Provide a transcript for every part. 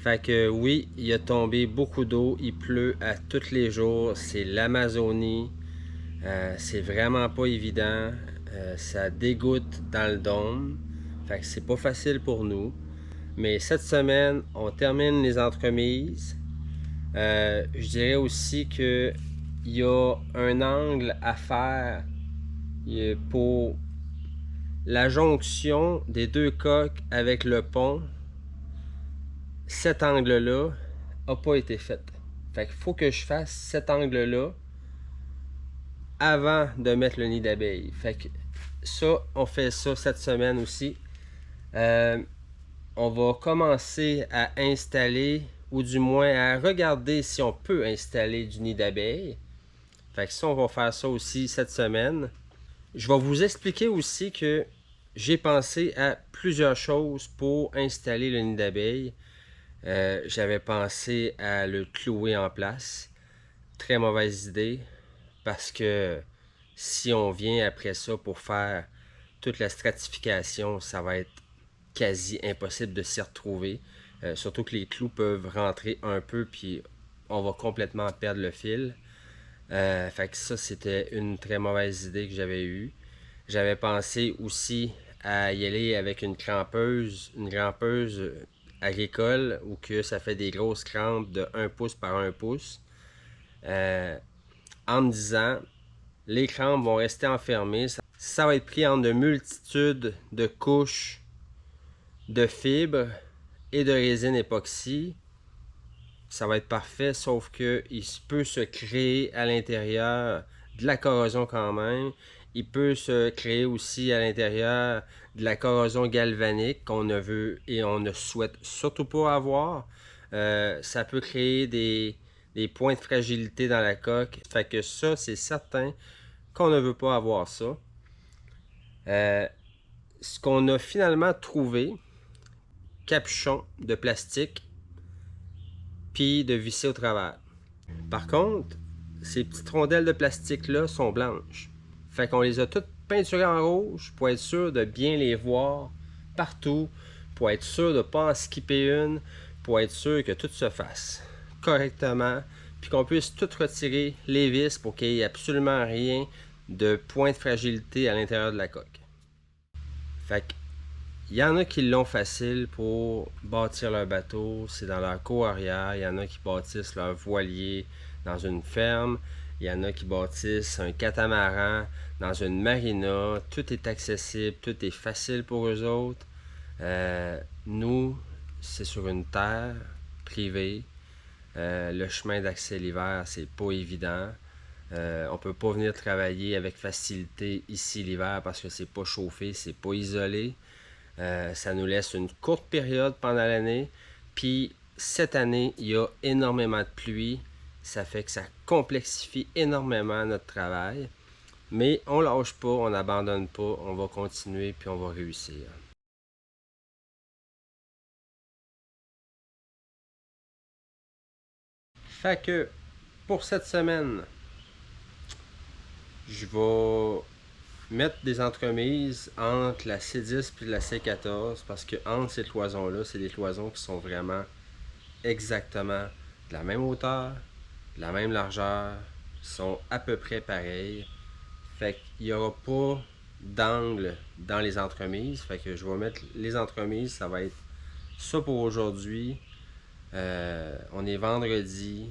Fait que oui, il a tombé beaucoup d'eau, il pleut à tous les jours, c'est l'Amazonie, c'est vraiment pas évident, ça dégoûte dans le dôme, fait que c'est pas facile pour nous. Mais cette semaine, on termine les entremises. Je dirais aussi que il y a un angle à faire pour la jonction des deux coques avec le pont. Cet angle-là n'a pas été fait. Fait qu'il faut que je fasse cet angle-là avant de mettre le nid d'abeille. Fait que ça, on fait ça cette semaine aussi. On va commencer à installer, ou du moins à regarder si on peut installer du nid d'abeille. Fait que ça, on va faire ça aussi cette semaine. Je vais vous expliquer aussi que j'ai pensé à plusieurs choses pour installer le nid d'abeille. J'avais pensé à le clouer en place. Très mauvaise idée parce que si on vient après ça pour faire toute la stratification, ça va être quasi impossible de s'y retrouver. Surtout que les clous peuvent rentrer un peu puis on va complètement perdre le fil. Fait que ça, c'était une très mauvaise idée que j'avais eue. J'avais pensé aussi à y aller avec une crampeuse agricole où que ça fait des grosses crampes de 1 pouce par 1 pouce. En me disant, les crampes vont rester enfermées. Ça va être pris en de multitudes de couches de fibres et de résine époxy. Ça va être parfait, sauf que il peut se créer à l'intérieur de la corrosion quand même. Il peut se créer aussi à l'intérieur de la corrosion galvanique qu'on ne veut et on ne souhaite surtout pas avoir. Ça peut créer des points de fragilité dans la coque. Fait que ça, c'est certain qu'on ne veut pas avoir ça. Ce qu'on a finalement trouvé, capuchon de plastique, puis de visser au travers. Par contre, ces petites rondelles de plastique-là sont blanches. Fait qu'on les a toutes peinturées en rouge pour être sûr de bien les voir partout, pour être sûr de ne pas en skipper une, pour être sûr que tout se fasse correctement, puis qu'on puisse tout retirer les vis pour qu'il n'y ait absolument rien de point de fragilité à l'intérieur de la coque. Fait qu'il y en a qui l'ont facile pour bâtir leur bateau, c'est dans leur cour arrière. Il y en a qui bâtissent leur voilier dans une ferme. Il y en a qui bâtissent un catamaran dans une marina. Tout est accessible, tout est facile pour eux autres. Nous, c'est sur une terre privée. Le chemin d'accès l'hiver, c'est pas évident. On peut pas venir travailler avec facilité ici l'hiver parce que c'est pas chauffé, c'est pas isolé. Ça nous laisse une courte période pendant l'année. Puis cette année, il y a énormément de pluie. Ça fait que ça complexifie énormément notre travail. Mais on lâche pas, on n'abandonne pas, on va continuer puis on va réussir. Fait que pour cette semaine, je vais mettre des entremises entre la C10 et la C14 parce que entre ces cloisons-là, c'est des cloisons qui sont vraiment exactement de la même hauteur, de la même largeur, sont à peu près pareils. Fait qu'il n'y aura pas d'angle dans les entremises. Fait que je vais mettre les entremises, ça va être ça pour aujourd'hui. On est vendredi.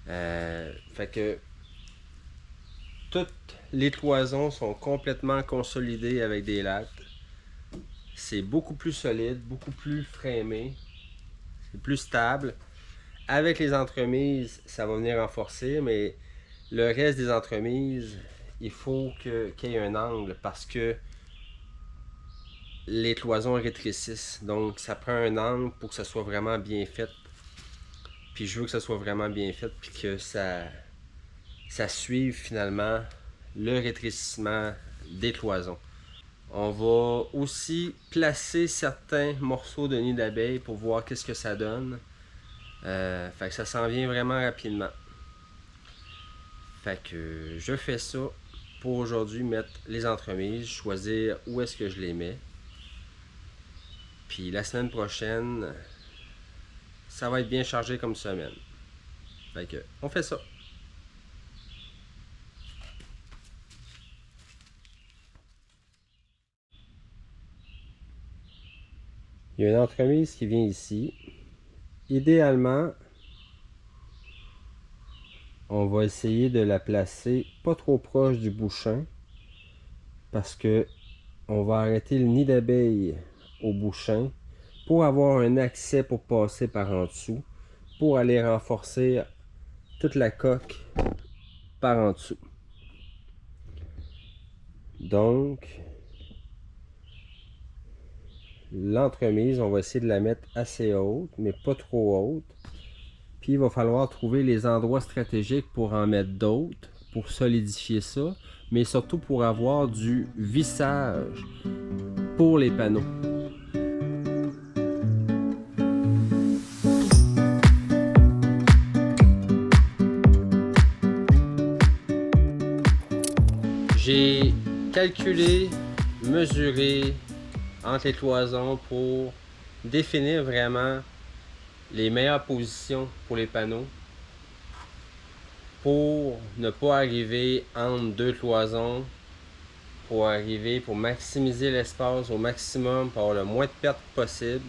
Fait que toutes les cloisons sont complètement consolidées avec des lattes. C'est beaucoup plus solide, beaucoup plus framé, c'est plus stable. Avec les entremises, ça va venir renforcer, mais le reste des entremises, il faut qu'il y ait un angle parce que les cloisons rétrécissent. Donc, ça prend un angle pour que ça soit vraiment bien fait. Puis je veux que ça soit vraiment bien fait, puis que ça suive finalement le rétrécissement des cloisons. On va aussi placer certains morceaux de nid d'abeille pour voir qu'est-ce que ça donne. Fait que ça s'en vient vraiment rapidement. Fait que je fais ça pour aujourd'hui, mettre les entremises, choisir où est-ce que je les mets. Puis la semaine prochaine, je vais faire le reste des entremises. Puis on va voir qu'est-ce que ça donne. Fait que je vais mettre les entremises, choisir où est-ce que je les mets. Puis la semaine prochaine, je vais faire le reste des entremises. Puis on va voir qu'est-ce que ça donne. Fait que je vais mettre les entremises, choisir où est-ce que je les mets. Puis la semaine prochaine, ça va être bien chargé comme semaine. Fait que, on fait ça. Il y a une entremise qui vient ici. Idéalement, on va essayer de la placer pas trop proche du bouchon parce que on va arrêter le nid d'abeilles au bouchon pour avoir un accès pour passer par en dessous pour aller renforcer toute la coque par en dessous. Donc, l'entremise, on va essayer de la mettre assez haute, mais pas trop haute. Puis il va falloir trouver les endroits stratégiques pour en mettre d'autres, pour solidifier ça, mais surtout pour avoir du vissage pour les panneaux. J'ai calculé, mesuré entre les cloisons pour définir vraiment les meilleures positions pour les panneaux pour ne pas arriver entre deux cloisons, pour maximiser l'espace au maximum, pour avoir le moins de pertes possible.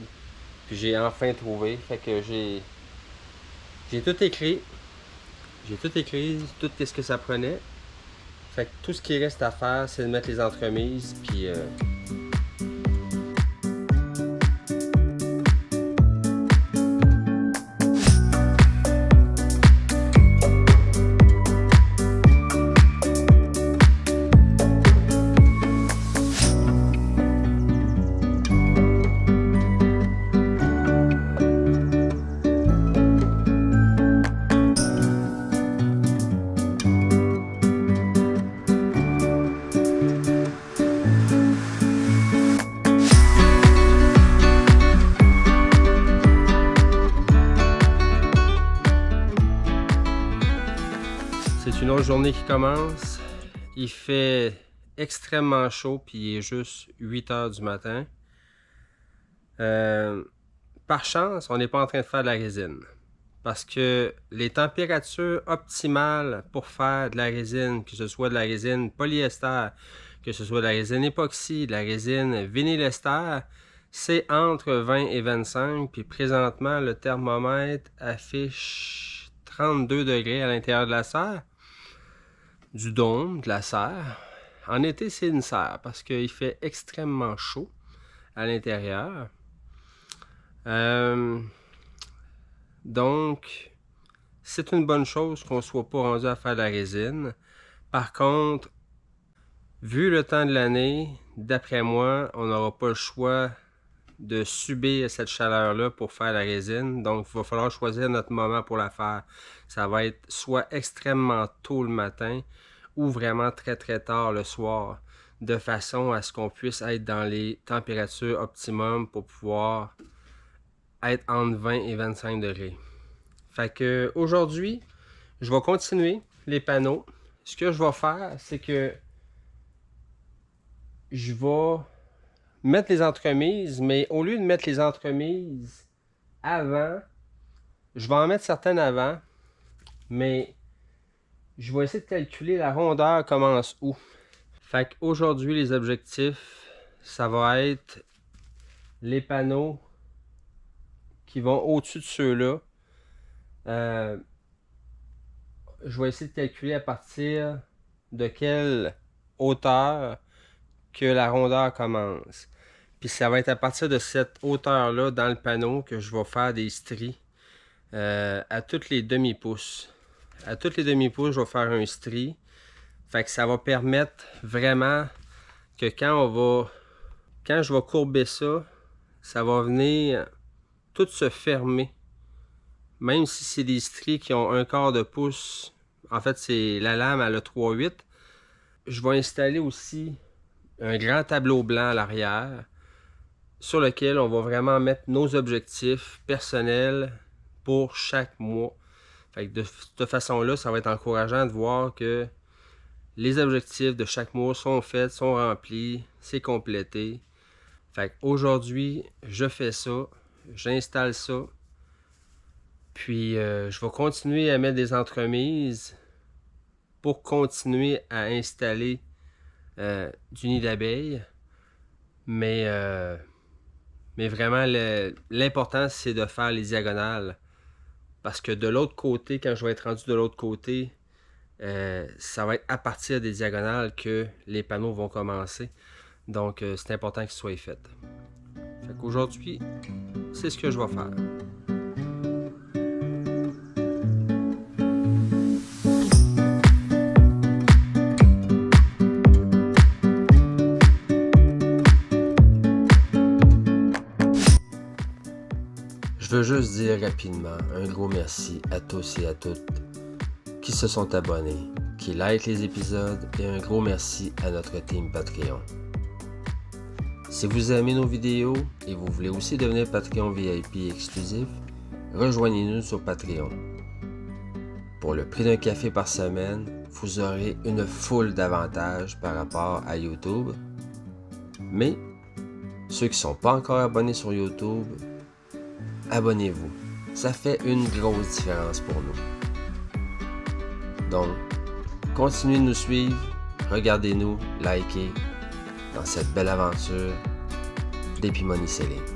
Puis j'ai enfin trouvé, fait que j'ai tout écrit. J'ai tout écrit, tout ce que ça prenait. Fait que tout ce qui reste à faire, c'est de mettre les entremises, puis c'est une autre journée qui commence. Il fait extrêmement chaud, puis il est juste 8 heures du matin. Par chance, on n'est pas en train de faire de la résine. Parce que les températures optimales pour faire de la résine, que ce soit de la résine polyester, que ce soit de la résine époxy, de la résine vinylester, c'est entre 20 et 25. Puis présentement, le thermomètre affiche 32 degrés à l'intérieur de la serre. Du dôme, de la serre. En été, c'est une serre parce qu'il fait extrêmement chaud à l'intérieur. Donc, c'est une bonne chose qu'on ne soit pas rendu à faire de la résine. Par contre, vu le temps de l'année, d'après moi, on n'aura pas le choix de subir cette chaleur-là pour faire la résine. Donc, il va falloir choisir notre moment pour la faire. Ça va être soit extrêmement tôt le matin ou vraiment très très tard le soir, de façon à ce qu'on puisse être dans les températures optimum pour pouvoir être entre 20 et 25 degrés. Fait que aujourd'hui, je vais continuer les panneaux. Ce que je vais faire, c'est que je vais mettre les entremises, mais au lieu de mettre les entremises avant, je vais en mettre certaines avant, mais je vais essayer de calculer la rondeur commence où. Fait qu'aujourd'hui, les objectifs, ça va être les panneaux qui vont au-dessus de ceux-là. Je vais essayer de calculer à partir de quelle hauteur que la rondeur commence. Puis ça va être à partir de cette hauteur-là dans le panneau que je vais faire des stries à toutes les demi-pouces. À toutes les demi-pouces, je vais faire un strie. Fait que ça va permettre vraiment que quand je vais courber ça, ça va venir tout se fermer. Même si c'est des stries qui ont 1/4 de pouce, en fait c'est la lame elle a 3/8. Je vais installer aussi un grand tableau blanc à l'arrière sur lequel on va vraiment mettre nos objectifs personnels pour chaque mois. Fait que de cette façon-là, ça va être encourageant de voir que les objectifs de chaque mois sont faits, sont remplis, c'est complété. Fait qu'aujourd'hui, je fais ça, j'installe ça. Puis je vais continuer à mettre des entremises pour continuer à installer du nid d'abeilles. Mais vraiment, l'important, c'est de faire les diagonales. Parce que de l'autre côté, quand je vais être rendu de l'autre côté, ça va être à partir des diagonales que les panneaux vont commencer. Donc, c'est important qu'ils soient faits. Fait qu'aujourd'hui, c'est ce que je vais faire. Je veux juste dire rapidement un gros merci à tous et à toutes qui se sont abonnés, qui likent les épisodes et un gros merci à notre team Patreon. Si vous aimez nos vidéos et vous voulez aussi devenir Patreon VIP exclusif, rejoignez-nous sur Patreon. Pour le prix d'un café par semaine, vous aurez une foule d'avantages par rapport à YouTube. Mais ceux qui ne sont pas encore abonnés sur YouTube, abonnez-vous. Ça fait une grosse différence pour nous. Donc, continuez de nous suivre, regardez-nous, likez dans cette belle aventure d'Epimony Selling.